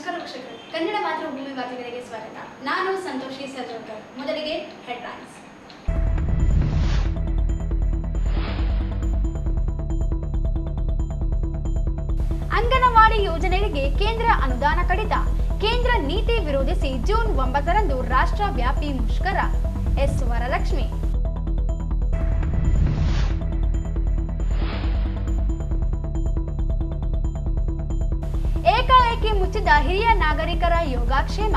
ನಮಸ್ಕಾರ ವೀಕ್ಷಕರೇ, ಕನ್ನಡ ಮಾತೃಭೂಮಿ ವಾರ್ತೆಗಳಿಗೆ ಸ್ವಾಗತ. ನಾನು ಸಂತೋಷಿ ಸರ್ಜೋಕರ್. ಮೊದಲಿಗೆ ಹೆಡ್ಲೈನ್ಸ್. ಅಂಗನವಾಡಿ ಯೋಜನೆಗಳಿಗೆ ಕೇಂದ್ರ ಅನುದಾನ ಕಡಿತ. ಕೇಂದ್ರ ನೀತಿ ವಿರೋಧಿಸಿ ಜೂನ್ 9ರಂದು ರಾಷ್ಟ್ರವ್ಯಾಪಿ ಮುಷ್ಕರ. ಎಸ್ ವರಲಕ್ಷ್ಮಿ. ಏಕಾಏಕಿ ಮುಚ್ಚಿದ ಹಿರಿಯ ನಾಗರಿಕರ ಯೋಗಕ್ಷೇಮ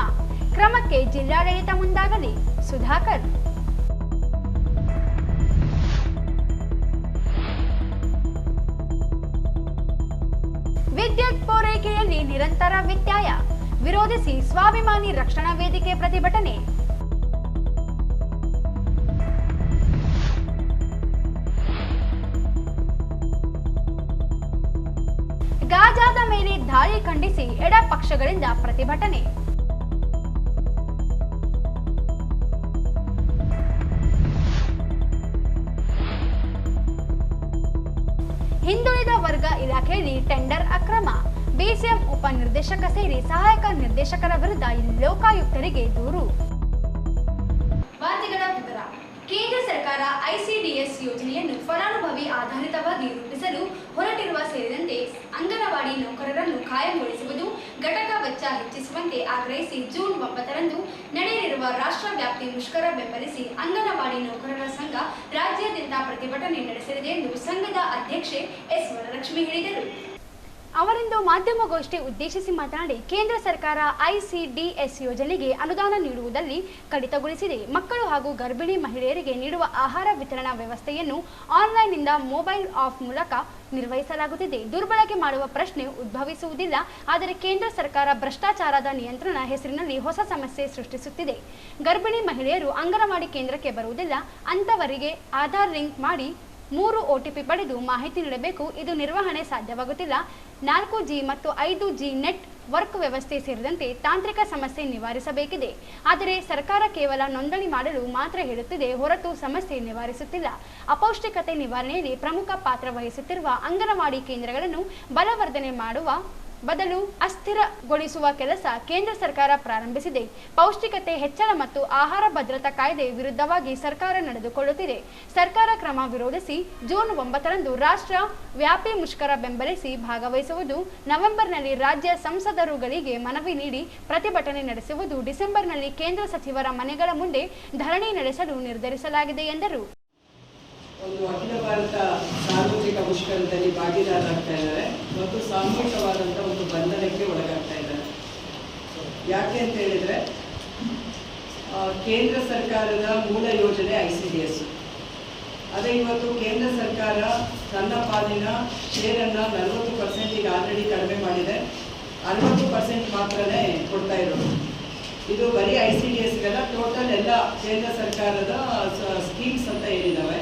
ಕ್ರಮಕ್ಕೆ ಜಿಲ್ಲಾಡಳಿತ ಮುಂದಾಗಲಿ. ಸುಧಾಕರ್. ವಿದ್ಯುತ್ ಪೂರೈಕೆಯಲ್ಲಿ ನಿರಂತರ ವ್ಯತ್ಯಯ ವಿರೋಧಿಸಿ ಸ್ವಾಭಿಮಾನಿ ರಕ್ಷಣಾ ವೇದಿಕೆ ಪ್ರತಿಭಟನೆ. ಗಾಜಾದ ಮೇಲೆ ದಾಳಿ ಖಂಡಿಸಿ ಎಡ ಪಕ್ಷಗಳಿಂದ ಪ್ರತಿಭಟನೆ. ಹಿಂದುಳಿದ ವರ್ಗ ಇಲಾಖೆಯಲ್ಲಿ ಟೆಂಡರ್ ಅಕ್ರಮ. ಬಿಸಿಎಂ ಉಪನಿರ್ದೇಶಕ ಸೇರಿ ಸಹಾಯಕ ನಿರ್ದೇಶಕರ ವಿರುದ್ಧ ಲೋಕಾಯುಕ್ತರಿಗೆ ದೂರು. ವಾರ್ತೆಗಳ ವಿವರ. ಕೇಂದ್ರ ಸರ್ಕಾರ ಐಸಿಡಿಎಸ್ ಯೋಜನೆಯನ್ನು ಫಲಾನುಭವಿ ಆಧಾರಿತವಾಗಿ ರೂಪಿಸಲು ಹೊರಟಿರುವ ಸೇರಿದಂತೆ ಅಂಗನವಾಡಿ ನೌಕರರನ್ನು ಕಾಯಂಗೊಳಿಸುವುದು, ಘಟಕ ವೆಚ್ಚ ಹೆಚ್ಚಿಸುವಂತೆ ಆಗ್ರಹಿಸಿ ಜೂನ್ 9ರಂದು ನಡೆಯಲಿರುವ ರಾಷ್ಟ್ರವ್ಯಾಪಿ ಮುಷ್ಕರ ಬೆಂಬಲಿಸಿ ಅಂಗನವಾಡಿ ನೌಕರರ ಸಂಘ ರಾಜ್ಯಾದ್ಯಂತ ಪ್ರತಿಭಟನೆ ನಡೆಸಲಿದೆ ಎಂದು ಸಂಘದ ಅಧ್ಯಕ್ಷೆ ಎಸ್ ವರಲಕ್ಷ್ಮಿ ಹೇಳಿದರು. ಅವರಿಂದು ಮಾಧ್ಯಮಗೋಷ್ಠಿ ಉದ್ದೇಶಿಸಿ ಮಾತನಾಡಿ, ಕೇಂದ್ರ ಸರ್ಕಾರ ಐಸಿಡಿಎಸ್ ಯೋಜನೆಗೆ ಅನುದಾನ ನೀಡುವುದಲ್ಲಿ ಕಡಿತಗೊಳಿಸಿದೆ. ಮಕ್ಕಳು ಹಾಗೂ ಗರ್ಭಿಣಿ ಮಹಿಳೆಯರಿಗೆ ನೀಡುವ ಆಹಾರ ವಿತರಣಾ ವ್ಯವಸ್ಥೆಯನ್ನು ಆನ್ಲೈನ್ನಿಂದ ಮೊಬೈಲ್ ಆಪ್ ಮೂಲಕ ನಿರ್ವಹಿಸಲಾಗುತ್ತಿದೆ. ದುರ್ಬಳಕೆ ಮಾಡುವ ಪ್ರಶ್ನೆ ಉದ್ಭವಿಸುವುದಿಲ್ಲ. ಆದರೆ ಕೇಂದ್ರ ಸರ್ಕಾರ ಭ್ರಷ್ಟಾಚಾರದ ನಿಯಂತ್ರಣ ಹೆಸರಿನಲ್ಲಿ ಹೊಸ ಸಮಸ್ಯೆ ಸೃಷ್ಟಿಸುತ್ತಿದೆ. ಗರ್ಭಿಣಿ ಮಹಿಳೆಯರು ಅಂಗನವಾಡಿ ಕೇಂದ್ರಕ್ಕೆ ಬರುವುದಿಲ್ಲ. ಅಂತವರಿಗೆ ಆಧಾರ್ ಲಿಂಕ್ ಮಾಡಿ 3 OTP ಪಡೆದು ಮಾಹಿತಿ ನೀಡಬೇಕು. ಇದು ನಿರ್ವಹಣೆ ಸಾಧ್ಯವಾಗುತ್ತಿಲ್ಲ. 4G ಮತ್ತು 5G ನೆಟ್ ವರ್ಕ್ ವ್ಯವಸ್ಥೆ ಸೇರಿದಂತೆ ತಾಂತ್ರಿಕ ಸಮಸ್ಯೆ ನಿವಾರಿಸಬೇಕಿದೆ. ಆದರೆ ಸರ್ಕಾರ ಕೇವಲ ನೋಂದಣಿ ಮಾಡಲು ಮಾತ್ರ ಹೇಳುತ್ತಿದೆ ಹೊರತು ಸಮಸ್ಯೆ ನಿವಾರಿಸುತ್ತಿಲ್ಲ. ಅಪೌಷ್ಟಿಕತೆ ನಿವಾರಣೆಯಲ್ಲಿ ಪ್ರಮುಖ ಪಾತ್ರ ವಹಿಸುತ್ತಿರುವ ಅಂಗನವಾಡಿ ಕೇಂದ್ರಗಳನ್ನು ಬಲವರ್ಧನೆ ಮಾಡುವ ಬದಲು ಅಸ್ಥಿರಗೊಳಿಸುವ ಕೆಲಸ ಕೇಂದ್ರ ಸರ್ಕಾರ ಪ್ರಾರಂಭಿಸಿದೆ. ಪೌಷ್ಟಿಕತೆ ಹೆಚ್ಚಳ ಮತ್ತು ಆಹಾರ ಭದ್ರತಾ ಕಾಯ್ದೆ ವಿರುದ್ಧವಾಗಿ ಸರ್ಕಾರ ನಡೆದುಕೊಳ್ಳುತ್ತಿದೆ. ಸರ್ಕಾರ ಕ್ರಮ ವಿರೋಧಿಸಿ ಜೂನ್ 9ರಂದು ರಾಷ್ಟ್ರ ವ್ಯಾಪಿ ಮುಷ್ಕರ ಬೆಂಬಲಿಸಿ ಭಾಗವಹಿಸುವುದು, ನವೆಂಬರ್ನಲ್ಲಿ ರಾಜ್ಯ ಸಂಸದರುಗಳಿಗೆ ಮನವಿ ನೀಡಿ ಪ್ರತಿಭಟನೆ ನಡೆಸುವುದು, ಡಿಸೆಂಬರ್ನಲ್ಲಿ ಕೇಂದ್ರ ಸಚಿವರ ಮನೆಗಳ ಮುಂದೆ ಧರಣಿ ನಡೆಸಲು ನಿರ್ಧರಿಸಲಾಗಿದೆ ಎಂದರು. ಒಂದು ಅಖಿಲ ಭಾರತ ಸಾರ್ವತ್ರಿಕ ಮುಷ್ಕರದಲ್ಲಿ ಭಾಗಿದಾರರಾಗ್ತಾ ಇದ್ದಾರೆ ಮತ್ತು ಸಾಮೂಹಿಕವಾದಂಥ ಒಂದು ಬಂಧನಕ್ಕೆ ಒಳಗಾಗ್ತಾ ಇದ್ದಾರೆ. ಯಾಕೆ ಅಂತ ಹೇಳಿದರೆ, ಕೇಂದ್ರ ಸರ್ಕಾರದ ಮೂಲ ಯೋಜನೆ ICDS. ಅದೇ ಇವತ್ತು ಕೇಂದ್ರ ಸರ್ಕಾರ ತನ್ನ ಪಾಲಿನ ಶೇರನ್ನು 40%ಗೆ ಆಲ್ರೆಡಿ ಕಡಿಮೆ ಮಾಡಿದೆ. 60% ಮಾತ್ರನೇ ಕೊಡ್ತಾ ಇರೋದು. ಇದು ಬರೀ ICDSಗೆಲ್ಲ ಟೋಟಲ್ ಎಲ್ಲ ಕೇಂದ್ರ ಸರ್ಕಾರದ ಸ್ಕೀಮ್ಸ್ ಅಂತ ಏನಿದ್ದಾವೆ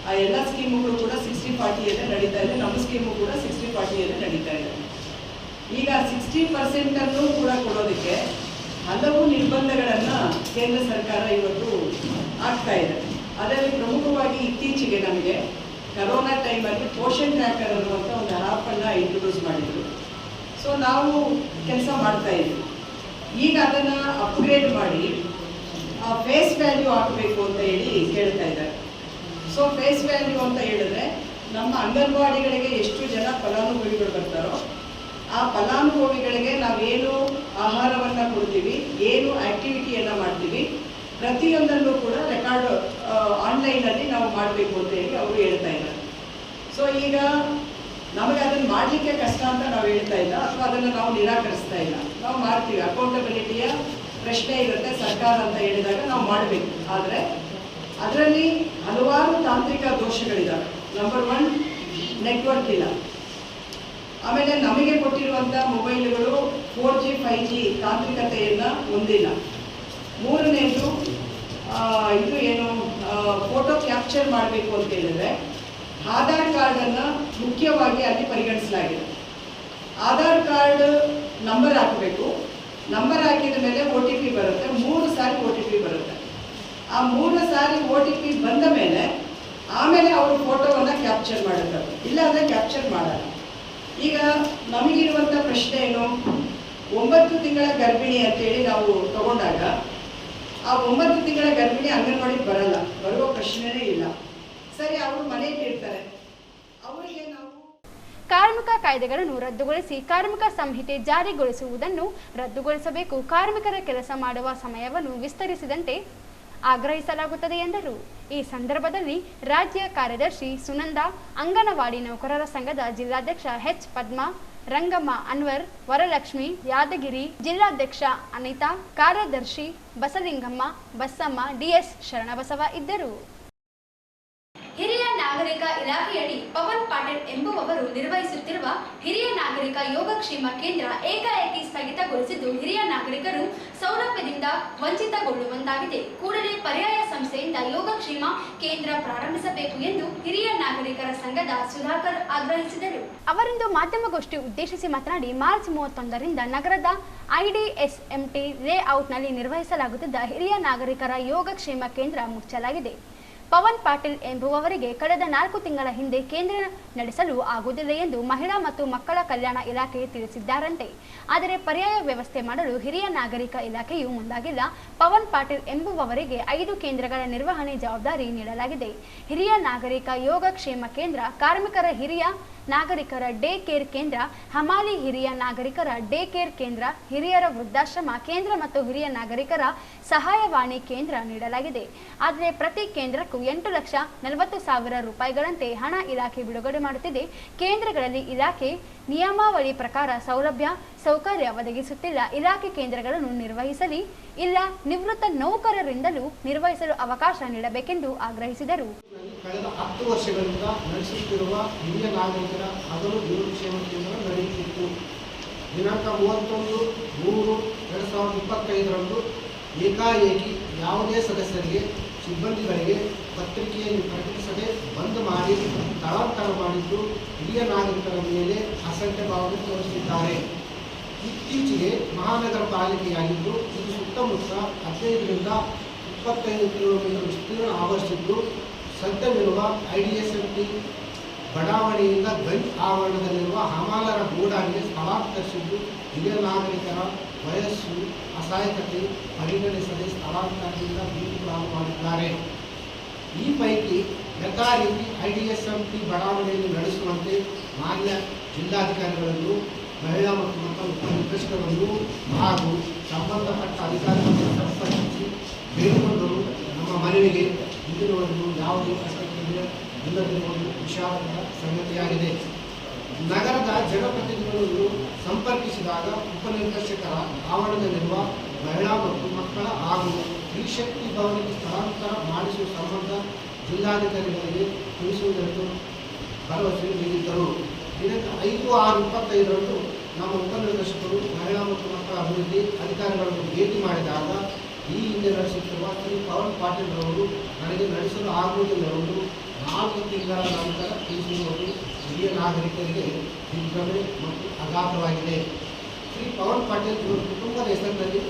ಆ ಎಲ್ಲ ಸ್ಕೀಮುಗಳು ಕೂಡ 60-40 ನಡೀತಾ ಇದೆ. ನಮ್ಮ ಸ್ಕೀಮು ಕೂಡ 60-40 ನಡೀತಾ ಇದೆ. ಈಗ 60% ಕೂಡ ಕೊಡೋದಕ್ಕೆ ಹಲವು ನಿರ್ಬಂಧಗಳನ್ನು ಕೇಂದ್ರ ಸರ್ಕಾರ ಇವತ್ತು ಆಗ್ತಾ ಇದೆ. ಅದರಲ್ಲಿ ಪ್ರಮುಖವಾಗಿ ಇತ್ತೀಚೆಗೆ ನಮಗೆ ಕರೋನಾ ಟೈಮಲ್ಲಿ ಪೋಷನ್ ಟ್ರ್ಯಾಕರ್ ಅನ್ನುವಂಥ ಒಂದು ಆ್ಯಪನ್ನು ಇಂಟ್ರೊಡ್ಯೂಸ್ ಮಾಡಿದರು. ಸೊ ನಾವು ಕೆಲಸ ಮಾಡ್ತಾ ಇದ್ವಿ. ಈಗ ಅದನ್ನು ಅಪ್ಗ್ರೇಡ್ ಮಾಡಿ ಫೇಸ್ ವ್ಯಾಲ್ಯೂ ಹಾಕಬೇಕು ಅಂತ ಹೇಳಿ ಕೇಳ್ತಾ ಇದ್ದಾರೆ. ಸೊ ಫೇಸ್ ವ್ಯಾಲ್ಯೂ ಅಂತ ಹೇಳಿದ್ರೆ, ನಮ್ಮ ಅಂಗನವಾಡಿಗಳಿಗೆ ಎಷ್ಟು ಜನ ಫಲಾನುಭವಿಗಳು ಬರ್ತಾರೋ ಆ ಫಲಾನುಭವಿಗಳಿಗೆ ನಾವೇನು ಆಹಾರವನ್ನು ಕೊಡ್ತೀವಿ, ಏನು ಆ್ಯಕ್ಟಿವಿಟಿಯನ್ನು ಮಾಡ್ತೀವಿ, ಪ್ರತಿಯೊಂದನ್ನು ಕೂಡ ರೆಕಾರ್ಡ್ ಆನ್ಲೈನಲ್ಲಿ ನಾವು ಮಾಡಬೇಕು ಅಂತ ಹೇಳಿ ಅವರು ಹೇಳ್ತಾ ಇದ್ದಾರೆ. ಸೊ ಈಗ ನಮಗೆ ಅದನ್ನು ಮಾಡಲಿಕ್ಕೆ ಕಷ್ಟ ಅಂತ ನಾವು ಹೇಳ್ತಾ ಇಲ್ಲ, ಅಥವಾ ಅದನ್ನು ನಾವು ನಿರಾಕರಿಸ್ತಾ ಇಲ್ಲ. ನಾವು ಮಾಡ್ತೀವಿ. ಅಕೌಂಟಬಿಲಿಟಿಯ ಪ್ರಶ್ನೆ ಇರುತ್ತೆ. ಸರ್ಕಾರ ಅಂತ ಹೇಳಿದಾಗ ನಾವು ಮಾಡಬೇಕು. ಆದರೆ ಅದರಲ್ಲಿ ಹಲವಾರು ತಾಂತ್ರಿಕ ದೋಷಗಳಿದ್ದಾವೆ. ನಂಬರ್ 1, ನೆಟ್ವರ್ಕ್ ಇಲ್ಲ. ಆಮೇಲೆ ನಮಗೆ ಕೊಟ್ಟಿರುವಂಥ ಮೊಬೈಲ್ಗಳು 4G 5G ತಾಂತ್ರಿಕತೆಯನ್ನು ಹೊಂದಿಲ್ಲ. ಮೂರನೇದು, ಇದು ಏನು ಫೋಟೋ ಕ್ಯಾಪ್ಚರ್ ಮಾಡಬೇಕು ಅಂತ ಹೇಳಿದ್ರೆ ಆಧಾರ್ ಕಾರ್ಡನ್ನು ಮುಖ್ಯವಾಗಿ ಅಲ್ಲಿ ಪರಿಗಣಿಸಲಾಗಿದೆ. ಆಧಾರ್ ಕಾರ್ಡ್ ನಂಬರ್ ಹಾಕಬೇಕು. ನಂಬರ್ ಹಾಕಿದ ಮೇಲೆ OTP ಬರುತ್ತೆ. 3 ಸಾರಿ OTP ಬರುತ್ತೆ. ಆ 3 ಸಾರಿ OTP ಬಂದ ಮೇಲೆ ಆಮೇಲೆ ಅವರು ಫೋಟೋವನ್ನು ಕ್ಯಾಪ್ಚರ್ ಮಾಡುತ್ತಾರೆ, ಇಲ್ಲಾಂದರೆ ಕ್ಯಾಪ್ಚರ್ ಮಾಡಲ್ಲ. ಈಗ ನಮಗಿರುವಂಥ ಪ್ರಶ್ನೆ ಏನು, 9 ತಿಂಗಳ ಗರ್ಭಿಣಿ ಅಂತೇಳಿ ನಾವು ತಗೊಂಡಾಗ ಆ 9 ತಿಂಗಳ ಗರ್ಭಿಣಿ ಅಂಗನವಾಡಿಗೆ ಬರಲ್ಲ, ಬರುವ ಪ್ರಶ್ನೆನೇ ಇಲ್ಲ. ಸರಿ, ಅವರು ಮನೆಗೆ ಇರ್ತಾರೆ, ಅವರಿಗೆ ನಾವು ಕಾರ್ಮಿಕ ಕಾಯ್ದೆಗಳನ್ನು ರದ್ದುಗೊಳಿಸಿ ಕಾರ್ಮಿಕ ಸಂಹಿತೆ ಜಾರಿಗೊಳಿಸುವುದನ್ನು ರದ್ದುಗೊಳಿಸಬೇಕು. ಕಾರ್ಮಿಕರ ಕೆಲಸ ಮಾಡುವ ಸಮಯವನ್ನು ವಿಸ್ತರಿಸಿದಂತೆ ಆಗ್ರಹಿಸಲಾಗುತ್ತದೆ ಎಂದರು. ಈ ಸಂದರ್ಭದಲ್ಲಿ ರಾಜ್ಯ ಕಾರ್ಯದರ್ಶಿ ಸುನಂದ, ಅಂಗನವಾಡಿ ನೌಕರರ ಸಂಘದ ಜಿಲ್ಲಾಧ್ಯಕ್ಷ ಎಚ್ ಪದ್ಮಾ, ರಂಗಮ್ಮ ಅನ್ವರ್, ವರಲಕ್ಷ್ಮಿ, ಯಾದಗಿರಿ ಜಿಲ್ಲಾಧ್ಯಕ್ಷ ಅನಿತಾ, ಕಾರ್ಯದರ್ಶಿ ಬಸಲಿಂಗಮ್ಮ, ಬಸಮ್ಮ, ಡಿಎಸ್ ಶರಣಬಸವ ಇದ್ದರು. ಹಿರಿಯ ನಾಗರಿಕ ಇಲಾಖೆಯಡಿ ಪವನ್ ಪಾಟೀಲ್ ಎಂಬುವವರು ನಿರ್ವಹಿಸುತ್ತಿರುವ ಹಿರಿಯ ನಾಗರಿಕ ಯೋಗಕ್ಷೇಮ ಕೇಂದ್ರ ಏಕಾಏಕಿ ಸ್ಥಗಿತಗೊಳಿಸಿದ್ದು ಹಿರಿಯ ನಾಗರಿಕರು ಸೌಲಭ್ಯದಿಂದ ವಂಚಿತಗೊಳ್ಳುವಂತಾಗಿದೆ. ಕೂಡಲೇ ಪರ್ಯಾಯ ಸಂಸ್ಥೆಯಿಂದ ಯೋಗಕ್ಷೇಮ ಕೇಂದ್ರ ಪ್ರಾರಂಭಿಸಬೇಕು ಎಂದು ಹಿರಿಯ ನಾಗರಿಕರ ಸಂಘದ ಸುಧಾಕರ್ ಆಗ್ರಹಿಸಿದರು. ಅವರಿಂದು ಮಾಧ್ಯಮಗೋಷ್ಠಿ ಉದ್ದೇಶಿಸಿ ಮಾತನಾಡಿ, ಮಾರ್ಚ್ 31ರಿಂದ ನಗರದ ಐಡಿಎಸ್ಎಂಟಿ ಲೇಔಟ್ನಲ್ಲಿ ನಿರ್ವಹಿಸಲಾಗುತ್ತಿದ್ದ ಹಿರಿಯ ನಾಗರಿಕರ ಯೋಗಕ್ಷೇಮ ಕೇಂದ್ರ ಮುಚ್ಚಲಾಗಿದೆ. ಪವನ್ ಪಾಟೀಲ್ ಎಂಬುವವರಿಗೆ ಕಳೆದ 4 ತಿಂಗಳ ಹಿಂದೆ ಕೇಂದ್ರ ನಡೆಸಲು ಆಗುವುದಿಲ್ಲ ಎಂದು ಮಹಿಳಾ ಮತ್ತು ಮಕ್ಕಳ ಕಲ್ಯಾಣ ಇಲಾಖೆ ತಿಳಿಸಿದ್ದಾರಂತೆ. ಆದರೆ ಪರ್ಯಾಯ ವ್ಯವಸ್ಥೆ ಮಾಡಲು ಹಿರಿಯ ನಾಗರಿಕ ಇಲಾಖೆಯು ಮುಂದಾಗಿಲ್ಲ. ಪವನ್ ಪಾಟೀಲ್ ಎಂಬುವವರಿಗೆ 5 ಕೇಂದ್ರಗಳ ನಿರ್ವಹಣೆ ಜವಾಬ್ದಾರಿ ನೀಡಲಾಗಿದೆ. ಹಿರಿಯ ನಾಗರಿಕ ಯೋಗಕ್ಷೇಮ ಕೇಂದ್ರ, ಕಾರ್ಮಿಕರ ಹಿರಿಯ ನಾಗರಿಕರ ಡೇ ಕೇರ್ ಕೇಂದ್ರ, ಹಮಾಲಿ ಹಿರಿಯ ನಾಗರಿಕರ ಡೇ ಕೇರ್ ಕೇಂದ್ರ, ಹಿರಿಯರ ವೃದ್ಧಾಶ್ರಮ ಕೇಂದ್ರ ಮತ್ತು ಹಿರಿಯ ನಾಗರಿಕರ ಸಹಾಯವಾಣಿ ಕೇಂದ್ರ ನೀಡಲಾಗಿದೆ. ಆದರೆ ಪ್ರತಿ ಕೇಂದ್ರಕ್ಕೂ 8,40,000 ರೂಪಾಯಿಗಳಂತೆ ಹಣ ಇಲಾಖೆ ಬಿಡುಗಡೆ ಮಾಡುತ್ತಿದೆ. ಕೇಂದ್ರಗಳಲ್ಲಿ ಇಲಾಖೆ ನಿಯಮಾವಳಿ ಪ್ರಕಾರ ಸೌಲಭ್ಯ ಸೌಕರ್ಯ ಒದಗಿಸುತ್ತಿಲ್ಲ. ಇಲಾಖೆ ಕೇಂದ್ರಗಳನ್ನು ನಿರ್ವಹಿಸಲಿ, ಇಲ್ಲ ನಿವೃತ್ತ ನೌಕರರಿಂದಲೂ ನಿರ್ವಹಿಸಲು ಅವಕಾಶ ನೀಡಬೇಕೆಂದು ಆಗ್ರಹಿಸಿದರು. ಕಳೆದ 10 ವರ್ಷಗಳಿಂದ ನಡೆಸುತ್ತಿರುವ ಹಿರಿಯ ನಾಗರಿಕರ ಹಗಲು ಯೋಗಕ್ಷೇಮ ಕೇಂದ್ರ ನಡೆಯುತ್ತಿತ್ತು. ದಿನಾಂಕ 31/3/2025ರಂದು ಏಕಾಏಕಿ ಯಾವುದೇ ಸದಸ್ಯರಿಗೆ, ಸಿಬ್ಬಂದಿಗಳಿಗೆ ಪತ್ರಿಕೆಯನ್ನು ಪ್ರಕಟಿಸದೆ ಬಂದ್ ಮಾಡಿ ಸ್ಥಳಾಂತರ ಮಾಡಿದ್ದು ಹಿರಿಯ ನಾಗರಿಕರ ಮೇಲೆ ಅಸಂಖ್ಯ ಭಾವನೆ ತೋರಿಸಿದ್ದಾರೆ. ಇತ್ತೀಚೆಗೆ ಮಹಾನಗರ ಪಾಲಿಕೆಯಾಗಿದ್ದು ಇದು ಸುತ್ತಮುತ್ತ 15ರಿಂದ 25 ಕಿಲೋಮೀಟರ್ ವಿಸ್ತೀರ್ಣ ಆವರಿಸಿದ್ದು ಸದ್ಯವಿರುವ ಐಡಿಎಸ್ಎಂಟಿ ಬಡಾವಣೆಯಿಂದ ಗಂಜ್ ಆವರಣದಲ್ಲಿರುವ ಹಮಾಲರ ಗೋಡಾನಿಗೆ ಸ್ಥಳಾಂತರಿಸಿದ್ದು ಹಿರಿಯ ನಾಗರಿಕರ ವಯಸ್ಸು, ಅಸಹಾಯಕತೆ ಪರಿಗಣಿಸದೆ ಸ್ಥಳಾಂತರದಿಂದ ಬೀದಿಪಾಲು ಮಾಡಿದ್ದಾರೆ. ಈ ಪೈಕಿ ಯಥಾರೀತಿ ಐಡಿಎಸ್ಎಂಟಿ ಬಡಾವಣೆಯಲ್ಲಿ ನಡೆಸುವಂತೆ ಮಾನ್ಯ ಜಿಲ್ಲಾಧಿಕಾರಿಗಳನ್ನು, ಮಹಿಳಾ ಮತ್ತು ಮಕ್ಕಳ ಉಪನಿರ್ದೇಶಕರನ್ನು ಹಾಗೂ ಸಂಬಂಧಪಟ್ಟ ಅಧಿಕಾರಿಗಳನ್ನು ಸಂಪರ್ಕಿಸಿ ಬೇಡಿಕೊಂಡರು. ನಮ್ಮ ಮನವಿಗೆ ಇಂದಿನವರೆಗೂ ಯಾವುದೇ ಪ್ರತಿಕ್ರಿಯೆ ಇಲ್ಲದಿರುವುದು ವಿಷಾದಕರ ಸಂಗತಿಯಾಗಿದೆ. ನಗರದ ಜನಪ್ರತಿನಿಧಿಗಳನ್ನು ಸಂಪರ್ಕಿಸಿದಾಗ ಉಪನಿರ್ದೇಶಕರ ಆವರಣದಲ್ಲಿರುವ ಮಹಿಳಾ ಮತ್ತು ಮಕ್ಕಳ ಹಾಗೂ ಸ್ತ್ರೀಶಕ್ತಿ ಭವನಕ್ಕೆ ಸ್ಥಳಾಂತರ ಮಾಡಿಸುವ ಸಂಬಂಧ ಜಿಲ್ಲಾಧಿಕಾರಿಗಳಿಗೆ ತಿಳಿಸುವುದೆಂದು ಭರವಸೆ ನೀಡಿದ್ದರು. ದಿನಾಂಕ 5/6/25ರಂದು ನಮ್ಮ ಉಪನಿರ್ದೇಶಕರು ಮಹಿಳಾ ಮತ್ತು ಮಕ್ಕಳ ಅಭಿವೃದ್ಧಿ ಅಧಿಕಾರಿಗಳನ್ನು ಭೇಟಿ ಮಾಡಿದಾಗ ಈ ಹಿಂದೆ ನಡೆಸುತ್ತಿರುವ ಶ್ರೀ ಪವನ್ ಪಾಟೀಲ್ ರವರು ನನಗೆ ನಡೆಸಲು ಆಗುವುದಿಲ್ಲವೆಂದು 4 ತಿಂಗಳ ನಂತರ ತಿಳಿಸಿರುವುದು ಹಿರಿಯ ನಾಗರಿಕರಿಗೆ ದಿಗ್ಭ್ರಮೆ ಮತ್ತು ಆಘಾತವಾಗಿದೆ. ಶ್ರೀ ಪವನ್ ಪಾಟೀಲ್ ಇವರು ಕುಟುಂಬದ ಹೆಸರಿನಲ್ಲಿ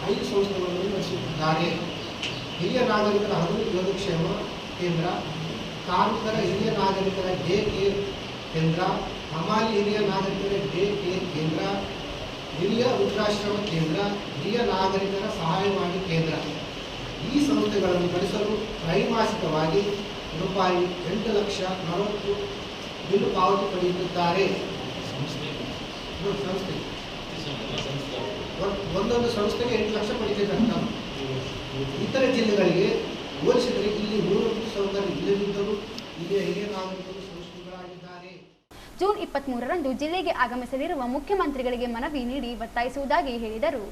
5 ಸಂಸ್ಥೆಗಳನ್ನು ನಡೆಸುತ್ತಿದ್ದಾರೆ. ಹಿರಿಯ ನಾಗರಿಕರ ಹಗಲು ಯೋಗಕ್ಷೇಮ ಕೇಂದ್ರ, ಕಾರ್ಮಿಕರ ಹಿರಿಯ ನಾಗರಿಕರ ಡೇ ಕೇರ್ ಕೇಂದ್ರ, ಹಮಾಲಿ ಹಿರಿಯ ನಾಗರಿಕರ ಡೇ ಕೇರ್ ಕೇಂದ್ರ, ಹಿರಿಯ ವೃದ್ಧಾಶ್ರಮ ಕೇಂದ್ರ, ಹಿರಿಯ ನಾಗರಿಕರ ಸಹಾಯವಾಣಿ ಕೇಂದ್ರ. ಈ ಸಂಸ್ಥೆಗಳನ್ನು ನಡೆಸಲು ತ್ರೈಮಾಸಿಕವಾಗಿ ರೂಪಾಯಿ 8,40,000 ಬಿಲ್ ಪಾವತಿ ಪಡೆಯುತ್ತಿದ್ದಾರೆ. ಸಂಸ್ಥೆ ಒಂದೊಂದು ಸಂಸ್ಥೆಗೆ 8 ಲಕ್ಷ ಪಡಿತಕ್ಕಂಥ. ಇತರ ಜಿಲ್ಲೆಗಳಿಗೆ ಹೋಲಿಸಿದರೆ ಇಲ್ಲಿ ಮೂಲಭೂತ ಸೌಕರ್ಯ ಇಲ್ಲದಿದ್ದರೂ ಇಲ್ಲಿಯ ಹಿರಿಯ ನಾಗರಿಕರು ಸಂಸ್ಥೆಗಳಾಗಿದ್ದಾರೆ. ಜೂನ್ 23ರಂದು ಜಿಲ್ಲೆಗೆ ಆಗಮಿಸಲಿರುವ ಮುಖ್ಯಮಂತ್ರಿಗಳಿಗೆ ಮನವಿ ನೀಡಿ ಒತ್ತಾಯಿಸುವುದಾಗಿ ಹೇಳಿದರು.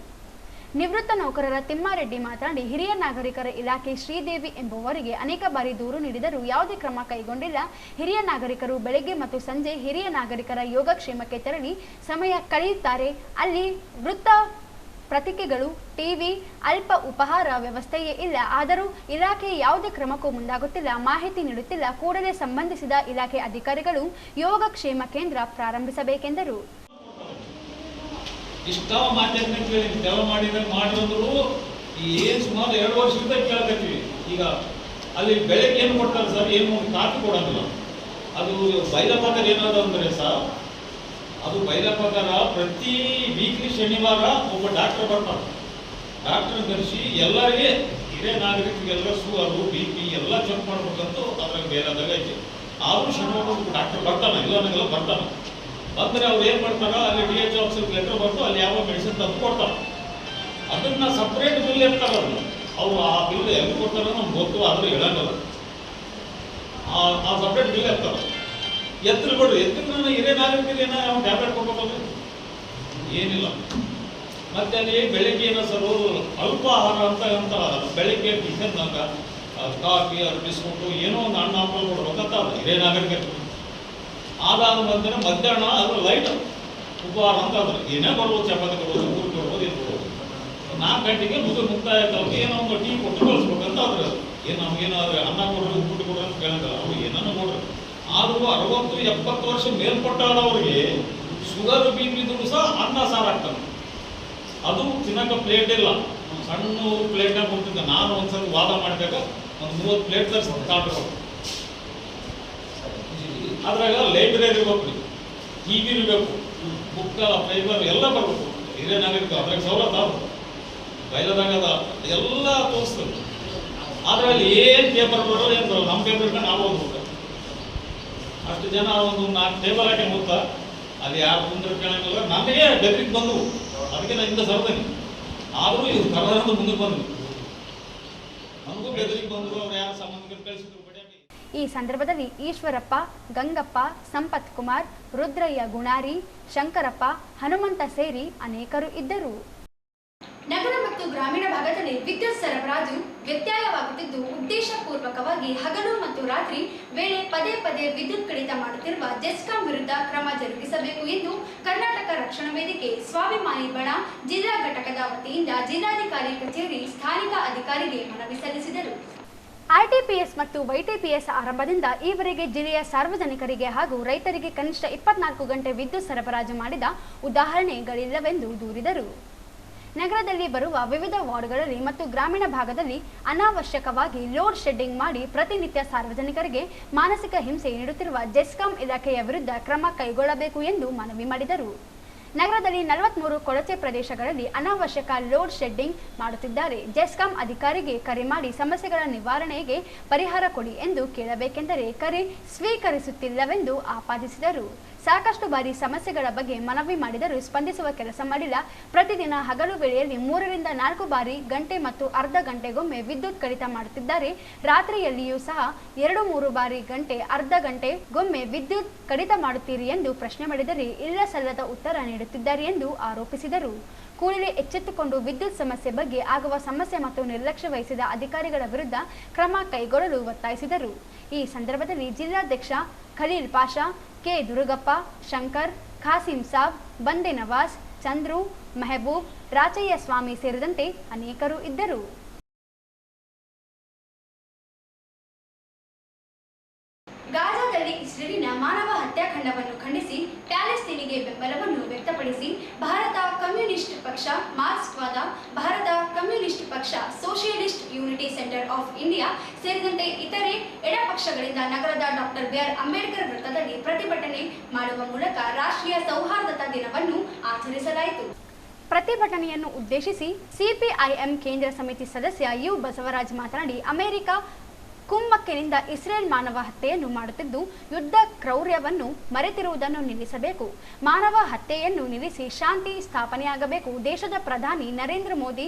ನಿವೃತ್ತ ನೌಕರರ ತಿಮ್ಮಾರೆಡ್ಡಿ ಮಾತನಾಡಿ, ಹಿರಿಯ ನಾಗರಿಕರ ಇಲಾಖೆ ಶ್ರೀದೇವಿ ಎಂಬುವವರಿಗೆ ಅನೇಕ ಬಾರಿ ದೂರು ನೀಡಿದರೂ ಯಾವುದೇ ಕ್ರಮ ಕೈಗೊಂಡಿಲ್ಲ. ಹಿರಿಯ ನಾಗರಿಕರು ಬೆಳಗ್ಗೆ ಮತ್ತು ಸಂಜೆ ಹಿರಿಯ ನಾಗರಿಕರ ಯೋಗಕ್ಷೇಮಕ್ಕೆ ತೆರಳಿ ಸಮಯ ಕಳೆಯುತ್ತಾರೆ. ಅಲ್ಲಿ ವೃತ್ತ ಪತ್ರಿಕೆಗಳು, ಟಿವಿ, ಅಲ್ಪ ಉಪಹಾರ ವ್ಯವಸ್ಥೆಯೇ ಇಲ್ಲ. ಆದರೂ ಇಲಾಖೆ ಯಾವುದೇ ಕ್ರಮಕ್ಕೂ ಮುಂದಾಗುತ್ತಿಲ್ಲ, ಮಾಹಿತಿ ನೀಡುತ್ತಿಲ್ಲ. ಕೂಡಲೇ ಸಂಬಂಧಿಸಿದ ಇಲಾಖೆ ಅಧಿಕಾರಿಗಳು ಯೋಗಕ್ಷೇಮ ಕೇಂದ್ರ ಪ್ರಾರಂಭಿಸಬೇಕೆಂದರು. ಇಷ್ಟವ ಮಾಧ್ಯಮ ಡೆವಲಪ್ ಮಾಡಿದ್ರು ಏನು ಸುಮಾರು 2 ವರ್ಷದಿಂದ ಕೇಳಕತ್ತೀವಿ. ಈಗ ಅಲ್ಲಿ ಬೆಳಗ್ಗೆ ಏನು ಕೊಡ್ತಾರೆ ಸರ್, ಏನು ಕಾಫಿ ಕೊಡೋದಿಲ್ಲ. ಅದು ಬೈಲಪಾದಲ್ಲಿ ಏನಾದ್ರು ಅಂದರೆ ಸರ್, ಅದು ಬೈಲ ಪ್ರಕಾರ ಪ್ರತಿ ವೀಕ್ಲಿ ಶನಿವಾರ ಒಬ್ಬ ಡಾಕ್ಟರ್ ಬರ್ತಾರೆ. ಡಾಕ್ಟರ್ ಕರೆಸಿ ಎಲ್ಲರಿಗೆ ಹಿರಿಯ ನಾಗರಿಕರಿಗೆಲ್ಲ ಶುಗರು BP ಎಲ್ಲ ಚೆಕ್ ಮಾಡ್ಬೇಕಂತ ಅದ್ರಾಗ ಬೇರೆದಾಗ ಐತಿ. ಆದರೂ ಶನಿವಾರ ಡಾಕ್ಟರ್ ಬರ್ತಾನೆ, ಇಲ್ಲವನಿಗೆಲ್ಲ ಬರ್ತಾನೆ. ಬಂದರೆ ಅವ್ರು ಏನು ಮಾಡ್ತಾರ, ಅಲ್ಲಿ DH ಆಫೀಸರ್ ಲೆಟರ್ ಬರ್ತು, ಅಲ್ಲಿ ಯಾವ ಮೆಡಿಸಿನ್ ತಂದು ಕೊಡ್ತಾರೆ. ಅದನ್ನ ಸಪ್ರೇಟ್ ಬಿಲ್ ಇರ್ತಾರೆ. ಅವರು ಆ ಬಿಲ್ ಎಲ್ಲಿ ಕೊಡ್ತಾರ ನಮ್ಗೆ ಗೊತ್ತು, ಆದರೂ ಹೇಳಂಗಲ್ಲ. ಆ ಸಪ್ರೇಟ್ ಬಿಲ್ ಇರ್ತಾರೆ. ಎತ್ತರ ಕೊಡ್ರಿ, ಎತ್ತಿನ ಹಿರಿಯ ನಾಗರಿಕರಿಗೆ ಏನೋ ಅವ್ನು ಟ್ಯಾಬ್ಲೆಟ್ ಕೊಡ್ಬೇಕಲ್ರಿ, ಏನಿಲ್ಲ. ಮತ್ತೆ ಅಲ್ಲಿ ಬೆಳಿಗ್ಗೆ ಏನೋ ಸರ್ ಅಲ್ಪ ಆಹಾರ ಅಂತ ಬೆಳಿಗ್ಗೆ ಟಿಫನ್ದಾಗ ಕಾಫಿ ಅದು ಬಿಸ್ಕುಟು ಏನೋ ಒಂದು ಹಣ್ಣು ಹಂಪಲು ಕೊಡ್ಬೇಕಂತ ಹಿರಿಯ ನಾಗರಿಕರು. ಅದಾದ ನಂತರ ಮಧ್ಯಾಹ್ನ ಅದು ಲೈಟ್ ಉಪಹಾರ ಅಂತ ಅದ್ರ ಏನೇ ಬರ್ಬೋದು, ಚಪಾತಿ ಕೊಡ್ಬೋದು, ಊರು ಕೊಡ್ಬೋದು, ಇದು ಕೊಡ್ಬೋದು. 4 ಗಂಟೆಗೆ ಮುಕ್ತಾಯ ಆಗೋದು ಏನೋ ಒಂದು ಟೀ ಕೊಟ್ಟು ಕಳಿಸ್ಬೇಕಂತ ಅದ್ರ ಏನು ನಮ್ಗೇನಾದ್ರು ಅನ್ನ ಕೊಡ್ರಿ ಉಪ್ಪಿಟ್ಟು ಕೊಡ್ರಿ ಅಂತ ಕೇಳಂಗಿಲ್ಲ. ಅವ್ರು ಏನನ್ನ ನೋಡ್ರಿ. ಆದರೂ 60-70 ವರ್ಷ ಮೇಲ್ಪಟ್ಟಾದವ್ರಿಗೆ ಶುಗರ್ BP ದುಡ್ಡು ಸಹ ಅನ್ನ ಸಾರು ಆಗ್ತಾನೆ. ಅದು ತಿನ್ನಕ್ಕೆ ಪ್ಲೇಟ್ ಇಲ್ಲ, ಸಣ್ಣ ಪ್ಲೇಟ್ನಾಗ ಕೊಡ್ತಿದ್ದೆ. ನಾನು ಒಂದ್ಸಲ ವಾದ ಮಾಡಿದಾಗ ಒಂದು 30 ಪ್ಲೇಟ್ ತಗೊಂಡ್ರು. ಅದ್ರಾಗ ಲೈಬ್ರರಿ ಇರ್ಬೇಕು, TV ಇರಬೇಕು, ಬುಕ್ ಫೈಬರ್ ಎಲ್ಲ ಬರ್ಬೇಕು. ಹಿರಿಯ ನಾಗರಿಕ ಅದ್ರಾಗ ಸವಲತ್ತು ಅದು ಬೈಲದಾಗ ಅದ ಎಲ್ಲ ತೋರಿಸ್ತದೆ. ಆದ್ರೆ ಅಲ್ಲಿ ಏನು ಪೇಪರ್ ಬರೋದು ಏನು ಬರೋದು, ನಮ್ಮ ಪೇಪರ್ನ ನಾವು ಓದ್ಬೇಕು. ಅಷ್ಟು ಜನ ಒಂದು 4 ಟೇಬಲ್ ಹಾಕಿ ಹೋಗ್ತಾ ಅಲ್ಲಿ ಯಾರು ಕುಂದ್ರೆ ಕೇಳಂಗಿಲ್ಲ. ನನಗೆ ಡೆಬ್ರಿಗೆ ಬಂದವು, ಅದಕ್ಕೆ ನಾನು ಇಂದ ಸರ್ದನಿ. ಆದರೂ ಇದು ಕರೋನದ ಮುಂದಕ್ಕೆ ಬಂದ್ವಿ, ನಮಗೂ ಬೆದರಿಗೆ ಬಂದರು. ಅವ್ರು ಯಾರು ಸಂಬಂಧಿಕರು ಕಳಿಸಿದ್ರು ಬಡಿಯಾಗಿ. ಈ ಸಂದರ್ಭದಲ್ಲಿ ಈಶ್ವರಪ್ಪ, ಗಂಗಪ್ಪ, ಸಂಪತ್ ಕುಮಾರ್, ರುದ್ರಯ್ಯ ಗುಣಾರಿ, ಶಂಕರಪ್ಪ, ಹನುಮಂತ ಸೇರಿ ಅನೇಕರು ಇದ್ದರು. ನಗರ ಮತ್ತು ಗ್ರಾಮೀಣ ಭಾಗದಲ್ಲಿ ವಿದ್ಯುತ್ ಸರಬರಾಜು ವ್ಯತ್ಯಯವಾಗುತ್ತಿದ್ದು, ಉದ್ದೇಶಪೂರ್ವಕವಾಗಿ ಹಗಲು ಮತ್ತು ರಾತ್ರಿ ವೇಳೆ ಪದೇ ಪದೇ ವಿದ್ಯುತ್ ಕಡಿತ ಮಾಡುತ್ತಿರುವ ಜೆಸ್ಕಾಂ ವಿರುದ್ಧ ಕ್ರಮ ಜರುಗಿಸಬೇಕು ಎಂದು ಕರ್ನಾಟಕ ರಕ್ಷಣಾ ವೇದಿಕೆ ಸ್ವಾಭಿಮಾನಿ ಬಣ ಜಿಲ್ಲಾ ಘಟಕದ ವತಿಯಿಂದ ಜಿಲ್ಲಾಧಿಕಾರಿ ಕಚೇರಿ ಸ್ಥಾನಿಕ ಅಧಿಕಾರಿಗೆ ಮನವಿ ಸಲ್ಲಿಸಿದರು. RTPS ಮತ್ತು YTPS ಆರಂಭದಿಂದ ಈವರೆಗೆ ಜಿಲ್ಲೆಯ ಸಾರ್ವಜನಿಕರಿಗೆ ಹಾಗೂ ರೈತರಿಗೆ ಕನಿಷ್ಠ 24 ಗಂಟೆ ವಿದ್ಯುತ್ ಸರಬರಾಜು ಮಾಡಿದ ಉದಾಹರಣೆಗಳಿಲ್ಲವೆಂದು ದೂರಿದರು. ನಗರದಲ್ಲಿ ಬರುವ ವಿವಿಧ ವಾರ್ಡ್ಗಳಲ್ಲಿ ಮತ್ತು ಗ್ರಾಮೀಣ ಭಾಗದಲ್ಲಿ ಅನಾವಶ್ಯಕವಾಗಿ ಲೋಡ್ ಶೆಡ್ಡಿಂಗ್ ಮಾಡಿ ಪ್ರತಿನಿತ್ಯ ಸಾರ್ವಜನಿಕರಿಗೆ ಮಾನಸಿಕ ಹಿಂಸೆ ನೀಡುತ್ತಿರುವ ಜೆಸ್ಕಾಂ ಇಲಾಖೆಯ ವಿರುದ್ಧ ಕ್ರಮ ಕೈಗೊಳ್ಳಬೇಕು ಎಂದು ಮನವಿ ಮಾಡಿದರು. ನಗರದಲ್ಲಿ 43 ಕೊಳಚೆ ಪ್ರದೇಶಗಳಲ್ಲಿ ಅನಾವಶ್ಯಕ ಲೋಡ್ ಶೆಡ್ಡಿಂಗ್ ಮಾಡುತ್ತಿದ್ದಾರೆ. ಜೆಸ್ಕಾಂ ಅಧಿಕಾರಿಗೆ ಕರೆ ಮಾಡಿ ಸಮಸ್ಯೆಗಳ ನಿವಾರಣೆಗೆ ಪರಿಹಾರ ಕೊಡಿ ಎಂದು ಕೇಳಬೇಕೆಂದರೆ ಕರೆ ಸ್ವೀಕರಿಸುತ್ತಿಲ್ಲವೆಂದು ಆಪಾದಿಸಿದರು. ಸಾಕಷ್ಟು ಬಾರಿ ಸಮಸ್ಯೆಗಳ ಬಗ್ಗೆ ಮನವಿ ಮಾಡಿದರೂ ಸ್ಪಂದಿಸುವ ಕೆಲಸ ಮಾಡಿಲ್ಲ. ಪ್ರತಿದಿನ ಹಗಲು ವೇಳೆಯಲ್ಲಿ 3 ರಿಂದ 4 ಬಾರಿ ಗಂಟೆ ಮತ್ತು ಅರ್ಧ ಗಂಟೆಗೊಮ್ಮೆ ವಿದ್ಯುತ್ ಕಡಿತ ಮಾಡುತ್ತಿದ್ದಾರೆ. ರಾತ್ರಿಯಲ್ಲಿಯೂ ಸಹ 2-3 ಬಾರಿ ಗಂಟೆ ಅರ್ಧ ಗಂಟೆಗೊಮ್ಮೆ ವಿದ್ಯುತ್ ಕಡಿತ ಮಾಡುತ್ತೀರಿ ಎಂದು ಪ್ರಶ್ನೆ ಮಾಡಿದರೆ ಇಲ್ಲ ಸಲ್ಲದ ಉತ್ತರ ನೀಡುತ್ತಿದ್ದಾರೆ ಎಂದು ಆರೋಪಿಸಿದರು. ಕೂಡಲೇ ಎಚ್ಚೆತ್ತುಕೊಂಡು ವಿದ್ಯುತ್ ಸಮಸ್ಯೆ ಬಗ್ಗೆ ಆಗುವ ಸಮಸ್ಯೆ ಮತ್ತು ನಿರ್ಲಕ್ಷ್ಯ ವಹಿಸಿದ ಅಧಿಕಾರಿಗಳ ವಿರುದ್ಧ ಕ್ರಮ ಕೈಗೊಳ್ಳಲು ಒತ್ತಾಯಿಸಿದರು. ಈ ಸಂದರ್ಭದಲ್ಲಿ ಜಿಲ್ಲಾಧ್ಯಕ್ಷ ಖಲೀಲ್ ಪಾಷಾ, ಕೆ ದುರುಗಪ್ಪ, ಶಂಕರ್, ಖಾಸಿಂ ಸಾಬ್, ಬಂದೆ ನವಾಜ್, ಚಂದ್ರು, ಮೆಹಬೂಬ್, ರಾಚಯ್ಯ ಸ್ವಾಮಿ ಸೇರಿದಂತೆ ಅನೇಕರು ಇದ್ದರು. ಗಾಜಾದಲ್ಲಿ ಇಸ್ರೇಲಿನ ಮಾನವ ಹತ್ಯಾಕಾಂಡವನ್ನು ಖಂಡಿಸಿ ಪ್ಯಾಲೆಸ್ತೀನಿಗೆ ಬೆಂಬಲವನ್ನು ವ್ಯಕ್ತಪಡಿಸಿ ಭಾರತ ಕಮ್ಯುನಿಸ್ಟ್ ಪಕ್ಷ, ಮಾರ್ಕ್ಸ್ವಾದ, ಭಾರತ ಕಮ್ಯುನಿಸ್ಟ್ ಪಕ್ಷ, socialist unity centre of India ಸೇರಿದಂತೆ ಇತರೆ ಎಡಪಕ್ಷಗಳಿಂದ ನಗರದ ಡಾಕ್ಟರ್ ಬಿ.ಆರ್. ಅಂಬೇಡ್ಕರ್ ವೃತ್ತದಲ್ಲಿ ಪ್ರತಿಭಟನೆ ಮಾಡುವ ಮೂಲಕ ರಾಷ್ಟ್ರೀಯ ಸೌಹಾರ್ದತಾ ದಿನವನ್ನು ಆಚರಿಸಲಾಯಿತು. ಪ್ರತಿಭಟನೆಯನ್ನು ಉದ್ದೇಶಿಸಿ ಸಿಪಿಐಎಂ ಕೇಂದ್ರ ಸಮಿತಿ ಸದಸ್ಯ ಯು ಬಸವರಾಜ್ ಮಾತನಾಡಿ, ಅಮೆರಿಕ ಕುಮ್ಮಕ್ಕಿನಿಂದ ಇಸ್ರೇಲ್ ಮಾನವ ಹತ್ಯೆಯನ್ನು ಮಾಡುತ್ತಿದ್ದು ಯುದ್ಧ ಕ್ರೌರ್ಯವನ್ನು ಮರೆತಿರುವುದನ್ನು ನಿಲ್ಲಿಸಬೇಕು. ಮಾನವ ಹತ್ಯೆಯನ್ನು ನಿಲ್ಲಿಸಿ ಶಾಂತಿ ಸ್ಥಾಪನೆಯಾಗಬೇಕು. ದೇಶದ ಪ್ರಧಾನಿ ನರೇಂದ್ರ ಮೋದಿ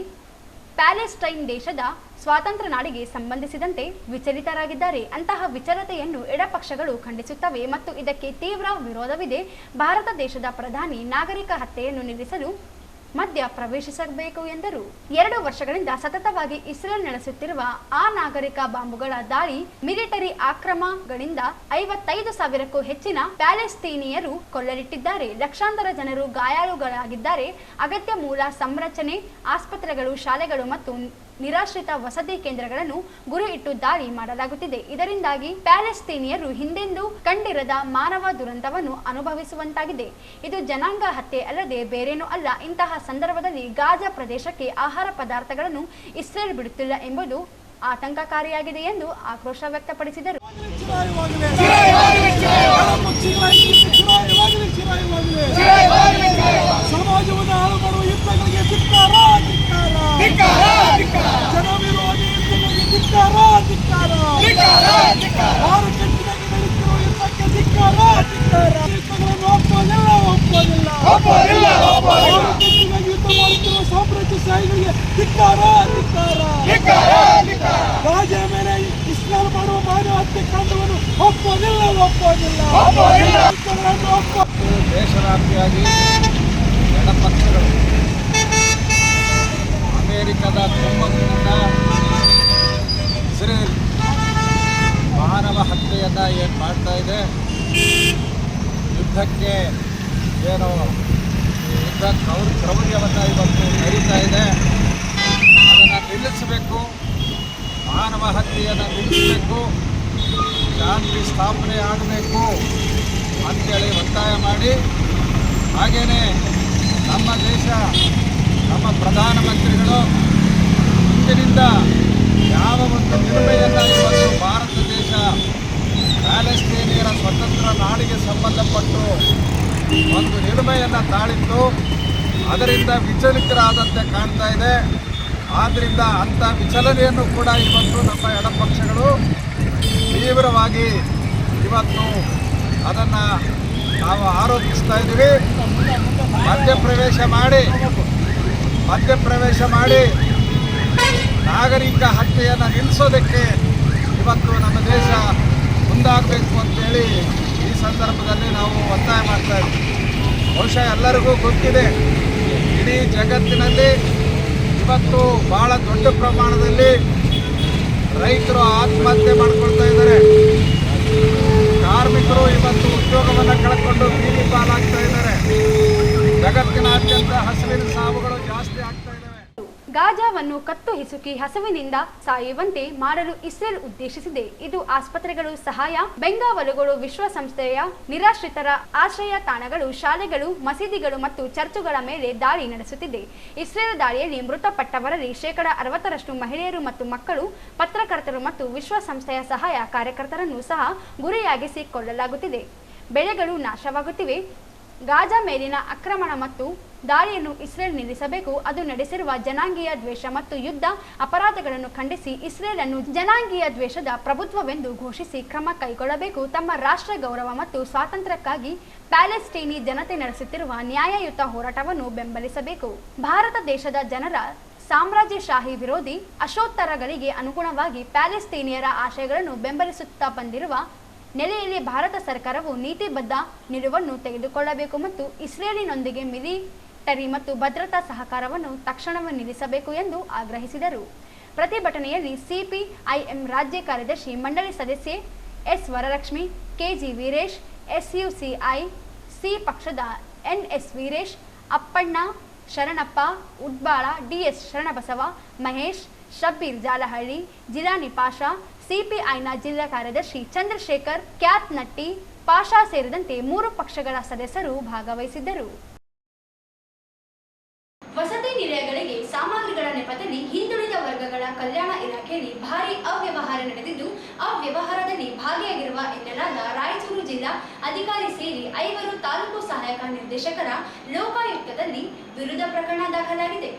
ಪ್ಯಾಲೆಸ್ಟೈನ್ ದೇಶದ ಸ್ವಾತಂತ್ರ್ಯ ನಾಡಿಗೆ ಸಂಬಂಧಿಸಿದಂತೆ ವಿಚಲಿತರಾಗಿದ್ದಾರೆ. ಅಂತಹ ವಿಚಲತೆಯನ್ನು ಎಡಪಕ್ಷಗಳು ಖಂಡಿಸುತ್ತವೆ ಮತ್ತು ಇದಕ್ಕೆ ತೀವ್ರ ವಿರೋಧವಿದೆ. ಭಾರತ ದೇಶದ ಪ್ರಧಾನಿ ನಾಗರಿಕ ಹತ್ಯೆಯನ್ನು ನಿಲ್ಲಿಸಲು ಮಧ್ಯ ಪ್ರವೇಶಿಸಬೇಕು ಎಂದರು. 2 ವರ್ಷಗಳಿಂದ ಸತತವಾಗಿ ಇಸ್ರೇಲ್ ನಡೆಸುತ್ತಿರುವ ನಾಗರಿಕ ಬಾಂಬುಗಳ ದಾಳಿ, ಮಿಲಿಟರಿ ಆಕ್ರಮಣಗಳಿಂದ 55,000ಕ್ಕೂ ಹೆಚ್ಚಿನ ಪ್ಯಾಲೆಸ್ತೀನಿಯರು ಕೊಲ್ಲಲಿಟ್ಟಿದ್ದಾರೆ. ಲಕ್ಷಾಂತರ ಜನರು ಗಾಯಾಳುಗಳಾಗಿದ್ದಾರೆ. ಅಗತ್ಯ ಮೂಲ ಸಂರಚನೆ, ಆಸ್ಪತ್ರೆಗಳು, ಶಾಲೆಗಳು ಮತ್ತು ನಿರಾಶ್ರಿತ ವಸತಿ ಕೇಂದ್ರಗಳನ್ನು ಗುರಿ ಇಟ್ಟು ದಾಳಿ ಮಾಡಲಾಗುತ್ತಿದೆ. ಇದರಿಂದಾಗಿ ಪ್ಯಾಲೆಸ್ತೀನಿಯರು ಹಿಂದೆಂದೂ ಕಂಡಿರದ ಮಾನವ ದುರಂತವನ್ನು ಅನುಭವಿಸುವಂತಾಗಿದೆ. ಇದು ಜನಾಂಗ ಹತ್ಯೆ ಅಲ್ಲದೆ ಬೇರೇನೂ ಅಲ್ಲ. ಇಂತಹ ಸಂದರ್ಭದಲ್ಲಿ ಗಾಜಾ ಪ್ರದೇಶಕ್ಕೆ ಆಹಾರ ಪದಾರ್ಥಗಳನ್ನು ಇಸ್ರೇಲ್ ಬಿಡುತ್ತಿಲ್ಲ ಎಂಬುದು ಆತಂಕಕಾರಿಯಾಗಿದೆ ಎಂದು ಆಕ್ರೋಶ ವ್ಯಕ್ತಪಡಿಸಿದರು. ಸಮಾಜವನ್ನು ಹಾಳು ಮಾಡುವ ಯುದ್ಧಗಳಿಗೆ ಧಿಕ್ಕಾರ, ಜನ ವಿರೋಧಿ ಯುದ್ಧಗಳಿಗೆ ಧಿಕ್ಕಾರ, ಮಾರುಕಟ್ಟೆಯಲ್ಲಿ ನಡೆಯುತ್ತಿರುವ ಯುದ್ಧಕ್ಕೆ ಧಿಕ್ಕಾರ, ಯುದ್ಧಗಳನ್ನು ಒಪ್ಪೋದಿಲ್ಲ. ಮಾರುಕಟ್ಟೆಗಾಗಿ ಯುದ್ಧ ಮಾಡುತ್ತಿರುವ ಸಾಮ್ರಾಜ್ಯಶಾಹಿಗಳಿಗೆ ಧಿಕ್ಕಾರ. ಗಾಜಾ ಮೇಲೆ ಇಸ್ಲಾಂ ಮಾಡುವ ಮಾನವ ಹತ್ಯೆ ಕಾಂಡವನ್ನು ಒಪ್ಪೋದಿಲ್ಲ. ದೇಶವ್ಯಾಪಿಯಾಗಿ ಎಡಪಕ್ಷಗಳು ಅಮೆರಿಕದ ಕುಮ್ಮಕ್ಕಿನಿಂದ ಇಸ್ರೇಲ್ ಮಾನವ ಹತ್ಯೆಯನ್ನು ಏನು ಮಾಡ್ತಾ ಇದೆ, ಯುದ್ಧಕ್ಕೆ ಏನು ಯುದ್ಧ ಕ್ರೌರ್ಯವನ್ನು ಇವತ್ತು ನಡೀತಾ ಇದೆ, ಅದನ್ನು ನಿಲ್ಲಿಸಬೇಕು. ಮಾನವ ಹತ್ಯೆಯನ್ನು ನಿಲ್ಲಿಸಬೇಕು, ಶಾಂತಿ ಸ್ಥಾಪನೆ ಆಗಬೇಕು ಅಂತೇಳಿ ಒತ್ತಾಯ ಮಾಡಿ, ಹಾಗೆಯೇ ನಮ್ಮ ದೇಶ, ನಮ್ಮ ಪ್ರಧಾನಮಂತ್ರಿಗಳು ಇಂದಿನಿಂದ ಯಾವ ಒಂದು ನಿಲುಮೆಯನ್ನು ಇವತ್ತು ಭಾರತ ದೇಶ ಪ್ಯಾಲೆಸ್ತೀನಿಯರ ಸ್ವತಂತ್ರ ನಾಡಿಗೆ ಸಂಬಂಧಪಟ್ಟು ಒಂದು ನಿಲುಮೆಯನ್ನು ತಾಳಿತ್ತು, ಅದರಿಂದ ವಿಚಲಿತರಾದಂತೆ ಕಾಣ್ತಾ ಇದೆ. ಆದ್ದರಿಂದ ಅಂಥ ವಿಚಲನೆಯನ್ನು ಕೂಡ ಇವತ್ತು ನಮ್ಮ ಎಡಪಕ್ಷಗಳು ತೀವ್ರವಾಗಿ ಇವತ್ತು ಅದನ್ನು ನಾವು ಆರೋಪಿಸ್ತಾ ಇದ್ದೀವಿ. ಮಧ್ಯಪ್ರವೇಶ ಮಾಡಿ ನಾಗರಿಕ ಹತ್ಯೆಯನ್ನು ನಿಲ್ಲಿಸೋದಕ್ಕೆ ಇವತ್ತು ನಮ್ಮ ದೇಶ ಮುಂದಾಗಬೇಕು ಅಂತೇಳಿ ಈ ಸಂದರ್ಭದಲ್ಲಿ ನಾವು ಒತ್ತಾಯ ಮಾಡ್ತಾ ಇದ್ದೀವಿ. ಬಹುಶಃ ಎಲ್ಲರಿಗೂ ಗೊತ್ತಿದೆ, ಇಡೀ ಜಗತ್ತಿನಲ್ಲಿ ಇವತ್ತು ಭಾಳ ದೊಡ್ಡ ಪ್ರಮಾಣದಲ್ಲಿ ರೈತರು ಆತ್ಮಹತ್ಯೆ ಮಾಡ್ಕೊಳ್ತಾ ಇದ್ದಾರೆ. ಕಾರ್ಮಿಕರು ಇವತ್ತು ಉದ್ಯೋಗವನ್ನು ಕಳ್ಕೊಂಡು ಬೀದಿ ಪಾಲಾಗ್ತಾ ಇದ್ದಾರೆ. ಜಗತ್ತಿನಾದ್ಯಂತ ಹಸಿವಿನ ಸಾವುಗಳು ಜಾಸ್ತಿ ಆಗ್ತಾ ಇದ್ದಾವೆ. ಗಾಜಾವನ್ನು ಕತ್ತು ಹಿಸುಕಿ ಹಸುವಿನಿಂದ ಸಾಯುವಂತೆ ಮಾಡಲು ಇಸ್ರೇಲ್ ಉದ್ದೇಶಿಸಿದೆ. ಇದು ಆಸ್ಪತ್ರೆಗಳು, ಸಹಾಯ ಬೆಂಗಾವಲುಗಳು, ವಿಶ್ವಸಂಸ್ಥೆಯ ನಿರಾಶ್ರಿತರ ಆಶ್ರಯ ತಾಣಗಳು, ಶಾಲೆಗಳು, ಮಸೀದಿಗಳು ಮತ್ತು ಚರ್ಚುಗಳ ಮೇಲೆ ದಾಳಿ ನಡೆಸುತ್ತಿದೆ. ಇಸ್ರೇಲ್ ದಾಳಿಯಲ್ಲಿ ಮೃತಪಟ್ಟವರಲ್ಲಿ 60% ಮಹಿಳೆಯರು ಮತ್ತು ಮಕ್ಕಳು, ಪತ್ರಕರ್ತರು ಮತ್ತು ವಿಶ್ವಸಂಸ್ಥೆಯ ಸಹಾಯ ಕಾರ್ಯಕರ್ತರನ್ನು ಸಹ ಗುರಿಯಾಗಿಸಿಕೊಳ್ಳಲಾಗುತ್ತಿದೆ. ಬೆಳೆಗಳು ನಾಶವಾಗುತ್ತಿವೆ. ಗಾಜಾ ಮೇಲಿನ ಆಕ್ರಮಣ ಮತ್ತು ದಾಳಿಯನ್ನು ಇಸ್ರೇಲ್ ನಿಲ್ಲಿಸಬೇಕು. ಅದು ನಡೆಸಿರುವ ಜನಾಂಗೀಯ ದ್ವೇಷ ಮತ್ತು ಯುದ್ಧ ಅಪರಾಧಗಳನ್ನು ಖಂಡಿಸಿ ಇಸ್ರೇಲ್ ಅನ್ನು ಜನಾಂಗೀಯ ದ್ವೇಷದ ಪ್ರಭುತ್ವವೆಂದು ಘೋಷಿಸಿ ಕ್ರಮ ಕೈಗೊಳ್ಳಬೇಕು. ತಮ್ಮ ರಾಷ್ಟ್ರ ಗೌರವ ಮತ್ತು ಸ್ವಾತಂತ್ರ್ಯಕ್ಕಾಗಿ ಪ್ಯಾಲೆಸ್ಟೀನಿ ಜನತೆ ನಡೆಸುತ್ತಿರುವ ನ್ಯಾಯಯುತ ಹೋರಾಟವನ್ನು ಬೆಂಬಲಿಸಬೇಕು. ಭಾರತ ದೇಶದ ಜನರ ಸಾಮ್ರಾಜ್ಯಶಾಹಿ ವಿರೋಧಿ ಅಶೋತ್ತರಗಳಿಗೆ ಅನುಗುಣವಾಗಿ ಪ್ಯಾಲೆಸ್ತೀನಿಯರ ಆಶಯಗಳನ್ನು ಬೆಂಬಲಿಸುತ್ತಾ ಬಂದಿರುವ ನೆಲೆಯಲ್ಲಿ ಭಾರತ ಸರ್ಕಾರವು ನೀತಿಬದ್ಧ ನಿಲುವನ್ನು ತೆಗೆದುಕೊಳ್ಳಬೇಕು ಮತ್ತು ಇಸ್ರೇಲಿನೊಂದಿಗೆ ಮಿಲಿಟರಿ ಮತ್ತು ಭದ್ರತಾ ಸಹಕಾರವನ್ನು ತಕ್ಷಣವೇ ನಿಲ್ಲಿಸಬೇಕು ಎಂದು ಆಗ್ರಹಿಸಿದರು. ಪ್ರತಿಭಟನೆಯಲ್ಲಿ ಸಿಪಿಐಎಂ ರಾಜ್ಯ ಕಾರ್ಯದರ್ಶಿ ಮಂಡಳಿ ಸದಸ್ಯೆ S Varalakshmi, KG Veeresh, SUCI C ಪಕ್ಷದ ಎನ್ಎಸ್ ವೀರೇಶ್, ಅಪ್ಪಣ್ಣ, ಶರಣಪ್ಪ ಉಡ್ಬಾಳ, ಡಿಎಸ್ ಶರಣಬಸವ, ಮಹೇಶ್, ಶಬ್ಬೀರ್ ಜಾಲಹಳ್ಳಿ, ಜಿಲಾನಿ ಪಾಷಾ, ಸಿಪಿಐನ ಜಿಲ್ಲಾ ಕಾರ್ಯದರ್ಶಿ ಚಂದ್ರಶೇಖರ್ ಕ್ಯಾತ್ನಟ್ಟಿ ಪಾಷಾ ಸೇರಿದಂತೆ 3 ಪಕ್ಷಗಳ ಸದಸ್ಯರು ಭಾಗವಹಿಸಿದ್ದರು. ವಸತಿ ನಿಲಯಗಳಿಗೆ ಸಾಮಗ್ರಿಗಳ ನೆಪದಲ್ಲಿ ಹಿಂದುಳಿದ ವರ್ಗಗಳ ಕಲ್ಯಾಣ ಇಲಾಖೆಯಲ್ಲಿ ಭಾರೀ ಅವ್ಯವಹಾರ ನಡೆದಿದ್ದು, ಅವ್ಯವಹಾರದಲ್ಲಿ ಭಾಗಿಯಾಗಿರುವ ಎನ್ನಲಾದ ರಾಯಚೂರು ಜಿಲ್ಲಾ ಅಧಿಕಾರಿ ಸೇರಿ 5 ತಾಲೂಕು ಸಹಾಯಕ ನಿರ್ದೇಶಕರ ಲೋಕಾಯುಕ್ತದಲ್ಲಿ ವಿರುದ್ಧ ಪ್ರಕರಣ ದಾಖಲಾಗಿದೆ.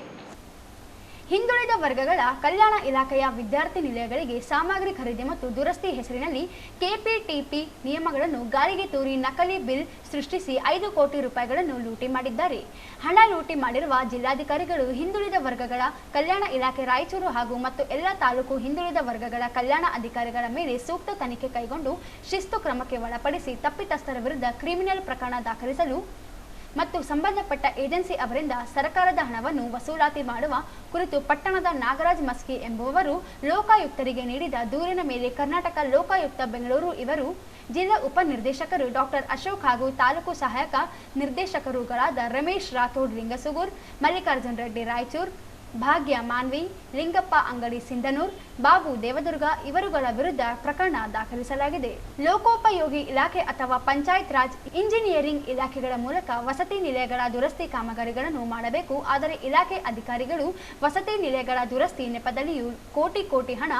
ಹಿಂದುಳಿದ ವರ್ಗಗಳ ಕಲ್ಯಾಣ ಇಲಾಖೆಯ ವಿದ್ಯಾರ್ಥಿ ನಿಲಯಗಳಿಗೆ ಸಾಮಗ್ರಿ ಖರೀದಿ ಮತ್ತು ದುರಸ್ತಿ ಹೆಸರಿನಲ್ಲಿ ಕೆಪಿಟಿಪಿ ನಿಯಮಗಳನ್ನು ಗಾಳಿಗೆ ತೂರಿ ನಕಲಿ ಬಿಲ್ ಸೃಷ್ಟಿಸಿ 5 ಕೋಟಿ ರೂಪಾಯಿಗಳನ್ನು ಲೂಟಿ ಮಾಡಿದ್ದಾರೆ. ಹಣ ಲೂಟಿ ಮಾಡಿರುವ ಜಿಲ್ಲಾಧಿಕಾರಿಗಳು ಹಿಂದುಳಿದ ವರ್ಗಗಳ ಕಲ್ಯಾಣ ಇಲಾಖೆ ರಾಯಚೂರು ಹಾಗೂ ಮತ್ತು ಎಲ್ಲ ತಾಲೂಕು ಹಿಂದುಳಿದ ವರ್ಗಗಳ ಕಲ್ಯಾಣ ಅಧಿಕಾರಿಗಳ ಮೇಲೆ ಸೂಕ್ತ ತನಿಖೆ ಕೈಗೊಂಡು ಶಿಸ್ತು ಕ್ರಮಕ್ಕೆ ಒಳಪಡಿಸಿ ತಪ್ಪಿತಸ್ಥರ ವಿರುದ್ಧ ಕ್ರಿಮಿನಲ್ ಪ್ರಕರಣ ದಾಖಲಿಸಲು ಮತ್ತು ಸಂಬಂಧಪಟ್ಟ ಏಜೆನ್ಸಿ ಅವರಿಂದ ಸರ್ಕಾರದ ಹಣವನ್ನು ವಸೂಲಾತಿ ಮಾಡುವ ಕುರಿತು ಪಟ್ಟಣದ ನಾಗರಾಜ್ ಮಸ್ಕಿ ಎಂಬುವವರು ಲೋಕಾಯುಕ್ತರಿಗೆ ನೀಡಿದ ದೂರಿನ ಮೇಲೆ ಕರ್ನಾಟಕ ಲೋಕಾಯುಕ್ತ ಬೆಂಗಳೂರು ಇವರು ಜಿಲ್ಲಾ ಉಪನಿರ್ದೇಶಕರು ಡಾಕ್ಟರ್ ಅಶೋಕ್ ಹಾಗೂ ತಾಲೂಕು ಸಹಾಯಕ ನಿರ್ದೇಶಕರುಗಳಾದ ರಮೇಶ್ ರಾಥೋಡ್ ಲಿಂಗಸುಗೂರ್, ಮಲ್ಲಿಕಾರ್ಜುನ್ ರೆಡ್ಡಿ ರಾಯಚೂರ್, ಭಾಗ್ಯ ಮಾನ್ವಿ, ಲಿಂಗಪ್ಪ ಅಂಗಡಿ ಸಿಂಧನೂರ್, ಬಾಬು ದೇವದುರ್ಗ ಇವರುಗಳ ವಿರುದ್ಧ ಪ್ರಕರಣ ದಾಖಲಿಸಲಾಗಿದೆ. ಲೋಕೋಪಯೋಗಿ ಇಲಾಖೆ ಅಥವಾ ಪಂಚಾಯತ್ ರಾಜ್ ಇಂಜಿನಿಯರಿಂಗ್ ಇಲಾಖೆಗಳ ಮೂಲಕ ವಸತಿ ನಿಲಯಗಳ ದುರಸ್ತಿ ಕಾಮಗಾರಿಗಳನ್ನು ಮಾಡಬೇಕು. ಆದರೆ ಇಲಾಖೆ ಅಧಿಕಾರಿಗಳು ವಸತಿ ನಿಲಯಗಳ ದುರಸ್ತಿ ನೆಪದಲ್ಲಿಯೂ ಕೋಟಿ ಹಣ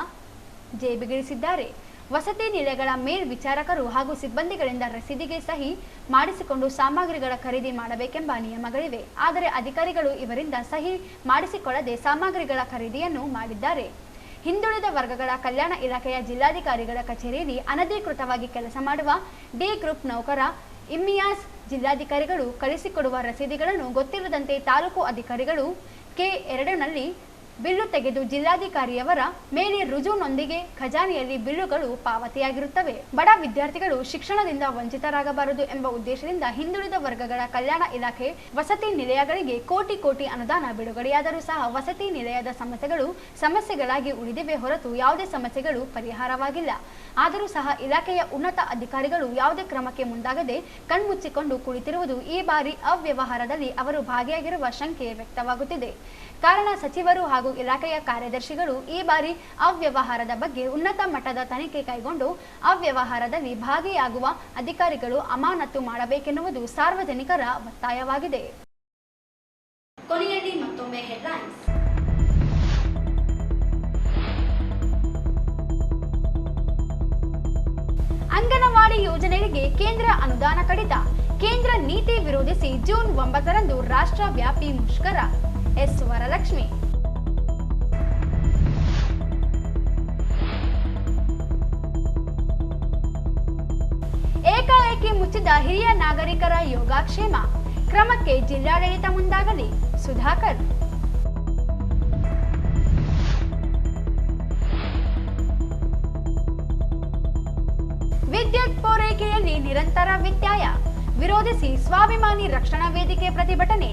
ಜೇಬಿಗಿಳಿಸಿದ್ದಾರೆ. ವಸತಿ ನಿಲಯಗಳ ಮೇಲ್ವಿಚಾರಕರು ಹಾಗೂ ಸಿಬ್ಬಂದಿಗಳಿಂದ ರಸೀದಿಗೆ ಸಹಿ ಮಾಡಿಸಿಕೊಂಡು ಸಾಮಗ್ರಿಗಳ ಖರೀದಿ ಮಾಡಬೇಕೆಂಬ ನಿಯಮಗಳಿವೆ. ಆದರೆ ಅಧಿಕಾರಿಗಳು ಇವರಿಂದ ಸಹಿ ಮಾಡಿಸಿಕೊಳ್ಳದೆ ಸಾಮಗ್ರಿಗಳ ಖರೀದಿಯನ್ನು ಮಾಡಿದ್ದಾರೆ. ಹಿಂದುಳಿದ ವರ್ಗಗಳ ಕಲ್ಯಾಣ ಇಲಾಖೆಯ ಜಿಲ್ಲಾಧಿಕಾರಿಗಳ ಕಚೇರಿಯಲ್ಲಿ ಅನಧಿಕೃತವಾಗಿ ಕೆಲಸ ಮಾಡುವ ಡಿ ಗ್ರೂಪ್ ನೌಕರ ಇಮ್ಮಿಯಾಸ್ ಜಿಲ್ಲಾಧಿಕಾರಿಗಳು ಕಳಿಸಿಕೊಡುವ ರಸೀದಿಗಳನ್ನು ಗೊತ್ತಿಲ್ಲದಂತೆ ತಾಲೂಕು ಅಧಿಕಾರಿಗಳು K2ನಲ್ಲಿ ಬಿಲ್ಲು ತೆಗೆದು ಜಿಲ್ಲಾಧಿಕಾರಿಯವರ ಮೇಲೆ ರುಜುವಿನೊಂದಿಗೆ ಖಜಾನೆಯಲ್ಲಿ ಬಿಲ್ಲುಗಳು ಪಾವತಿಯಾಗಿರುತ್ತವೆ. ಬಡ ವಿದ್ಯಾರ್ಥಿಗಳು ಶಿಕ್ಷಣದಿಂದ ವಂಚಿತರಾಗಬಾರದು ಎಂಬ ಉದ್ದೇಶದಿಂದ ಹಿಂದುಳಿದ ವರ್ಗಗಳ ಕಲ್ಯಾಣ ಇಲಾಖೆ ವಸತಿ ನಿಲಯಗಳಿಗೆ ಕೋಟಿ ಅನುದಾನ ಬಿಡುಗಡೆಯಾದರೂ ಸಹ ವಸತಿ ನಿಲಯದ ಸಮಸ್ಯೆಗಳಾಗಿ ಉಳಿದಿವೆ ಹೊರತು ಯಾವುದೇ ಸಮಸ್ಯೆಗಳು ಪರಿಹಾರವಾಗಿಲ್ಲ. ಆದರೂ ಸಹ ಇಲಾಖೆಯ ಉನ್ನತ ಅಧಿಕಾರಿಗಳು ಯಾವುದೇ ಕ್ರಮಕ್ಕೆ ಮುಂದಾಗದೆ ಕಣ್ಮುಚ್ಚಿಕೊಂಡು ಕುಳಿತಿರುವುದು ಈ ಬಾರಿ ಅವ್ಯವಹಾರದಲ್ಲಿ ಅವರು ಭಾಗಿಯಾಗಿರುವ ಶಂಕೆ ವ್ಯಕ್ತವಾಗುತ್ತಿದೆ. ಕಾರಣ ಸಚಿವರು ಹಾಗೂ ಇಲಾಖೆಯ ಕಾರ್ಯದರ್ಶಿಗಳು ಈ ಬಾರಿ ಅವ್ಯವಹಾರದ ಬಗ್ಗೆ ಉನ್ನತ ಮಟ್ಟದ ತನಿಖೆ ಕೈಗೊಂಡು ಅವ್ಯವಹಾರದಲ್ಲಿ ಭಾಗಿಯಾಗುವ ಅಧಿಕಾರಿಗಳು ಅಮಾನತು ಮಾಡಬೇಕೆನ್ನುವುದು ಸಾರ್ವಜನಿಕರ ಒತ್ತಾಯವಾಗಿದೆ. ಕೊನೆಯಲ್ಲಿ ಮತ್ತೊಮ್ಮೆ ಹೆಡ್ಲೈನ್ಸ್. ಅಂಗನವಾಡಿ ಯೋಜನೆಗಳಿಗೆ ಕೇಂದ್ರ ಅನುದಾನ ಕಡಿತ. ಕೇಂದ್ರ ನೀತಿ ವಿರೋಧಿಸಿ ಜೂನ್ 9ರಂದು ರಾಷ್ಟ್ರವ್ಯಾಪಿ ಮುಷ್ಕರ. ಎಸ್ ವರಲಕ್ಷ್ಮಿ. ಏಕಾಏಕಿ ಮುಚ್ಚಿದ ಹಿರಿಯ ನಾಗರಿಕರ ಯೋಗಕ್ಷೇಮ ಕ್ರಮಕ್ಕೆ ಜಿಲ್ಲಾಡಳಿತ ಮುಂದಾಗಲಿ. ಸುಧಾಕರ್. ವಿದ್ಯುತ್ ಪೂರೈಕೆಯಲ್ಲಿ ನಿರಂತರ ವ್ಯತ್ಯಯ ವಿರೋಧಿಸಿ ಸ್ವಾಭಿಮಾನಿ ರಕ್ಷಣಾ ವೇದಿಕೆ ಪ್ರತಿಭಟನೆ.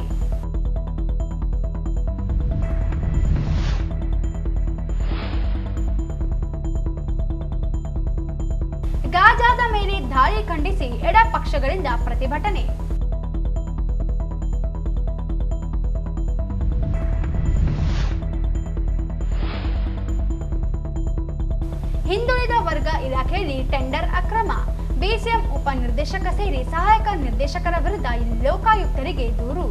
ಗಾಜಾದ ಮೇಲೆ ದಾಳಿ ಖಂಡಿಸಿ ಎಡ ಪಕ್ಷಗಳಿಂದ ಪ್ರತಿಭಟನೆ. ಹಿಂದುಳಿದ ವರ್ಗ ಇಲಾಖೆಯಲ್ಲಿ ಟೆಂಡರ್ ಅಕ್ರಮ. ಬಿಸಿಎಂ ಉಪನಿರ್ದೇಶಕ ಸೇರಿ ಸಹಾಯಕ ನಿರ್ದೇಶಕರ ವಿರುದ್ಧ ಲೋಕಾಯುಕ್ತರಿಗೆ ದೂರು.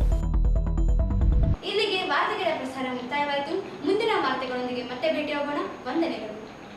ಇಲ್ಲಿಗೆ ವಾರ್ತೆಗಳ ಪ್ರಸಾರ ಮುಕ್ತಾಯವಾಯಿತು. ಮುಂದಿನ ವಾರ್ತೆಗಳೊಂದಿಗೆ ಮತ್ತೆ ಭೇಟಿಯಾಗೋಣ. ವಂದನೆಗಳು.